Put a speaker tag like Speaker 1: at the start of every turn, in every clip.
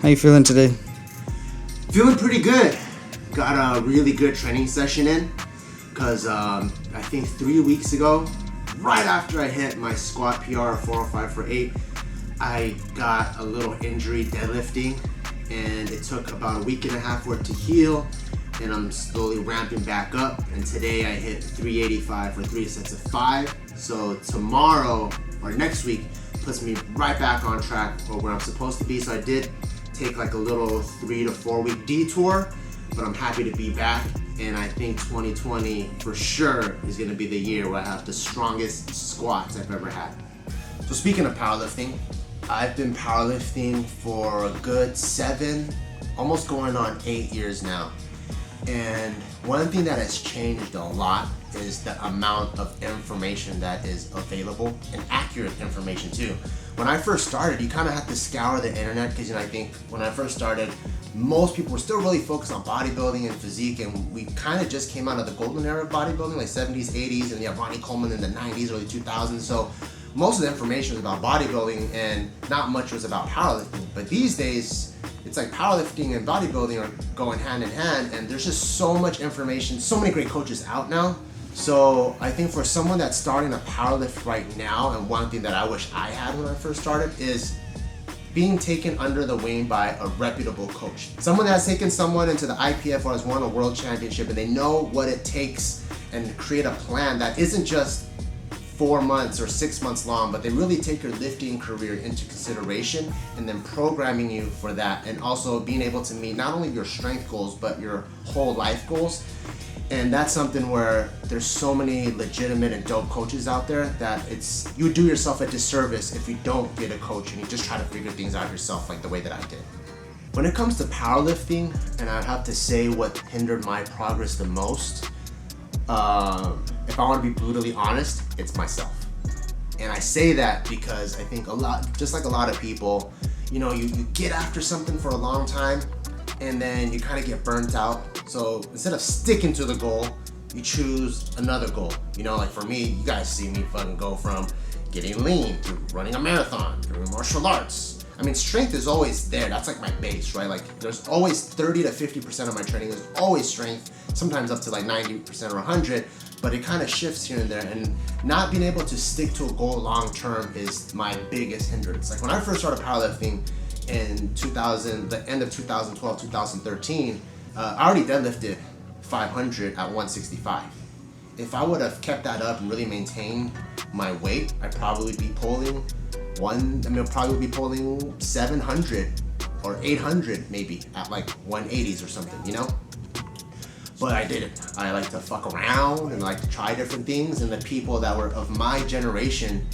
Speaker 1: How you feeling today?
Speaker 2: Feeling pretty good. Got a really good training session in because I think 3 weeks ago, right after I hit my squat PR of 405 for 8, I got a little injury deadlifting, and it took about a week and a half for it to heal, and I'm slowly ramping back up. And today I hit 385 for 3 sets of 5. So tomorrow or next week puts me right back on track for where I'm supposed to be. So I did take like a little 3 to 4 week detour, but I'm happy to be back. And I think 2020 for sure is gonna be the year where I have the strongest squats I've ever had. So speaking of powerlifting, I've been powerlifting for a good 7, almost going on 8 years now. And one thing that has changed a lot is the amount of information that is available, and accurate information too. When I first started, you kind of had to scour the internet because I think when I first started, most people were still really focused on bodybuilding and physique, and we kind of just came out of the golden era of bodybuilding, like 70s, 80s, and you have Ronnie Coleman in the 90s, early 2000s. So most of the information was about bodybuilding and not much was about powerlifting. But these days, it's like powerlifting and bodybuilding are going hand in hand, and there's just so much information, so many great coaches out now. So I think for someone that's starting to powerlift right now, and one thing that I wish I had when I first started is being taken under the wing by a reputable coach. Someone that has taken someone into the IPF or has won a world championship, and they know what it takes and create a plan that isn't just 4 months or 6 months long, but they really take your lifting career into consideration and then programming you for that, and also being able to meet not only your strength goals but your whole life goals. And that's something where there's so many legitimate and dope coaches out there that you do yourself a disservice if you don't get a coach and you just try to figure things out yourself like the way that I did. When it comes to powerlifting, and I'd have to say what hindered my progress the most, if I want to be brutally honest, it's myself. And I say that because I think just like a lot of people, you get after something for a long time and then you kind of get burnt out. So instead of sticking to the goal, you choose another goal. Like for me, you guys see me fucking go from getting lean to running a marathon, doing martial arts. I mean, strength is always there. That's like my base, right? Like there's always 30 to 50% of my training is always strength, sometimes up to like 90% or 100, but it kind of shifts here and there. And not being able to stick to a goal long term is my biggest hindrance. Like when I first started powerlifting in the end of 2012, 2013, I already deadlifted 500 at 165. If I would have kept that up and really maintained my weight, I'd probably be pulling 700 or 800 maybe at like 180s or something, But I didn't. I like to fuck around and like to try different things, and the people that were of my generation,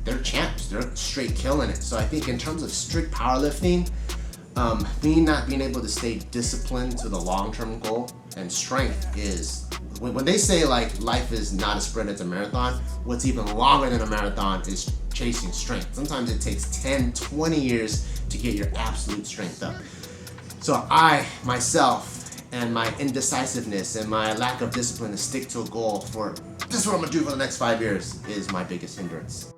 Speaker 2: they're champs. They're straight killing it. So I think in terms of strict powerlifting, me not being able to stay disciplined to the long-term goal, and strength is, when they say like life is not a sprint, it's a marathon, what's even longer than a marathon is chasing strength. Sometimes it takes 10, 20 years to get your absolute strength up. So I, myself, and my indecisiveness and my lack of discipline to stick to a goal for this is what I'm gonna do for the next 5 years is my biggest hindrance.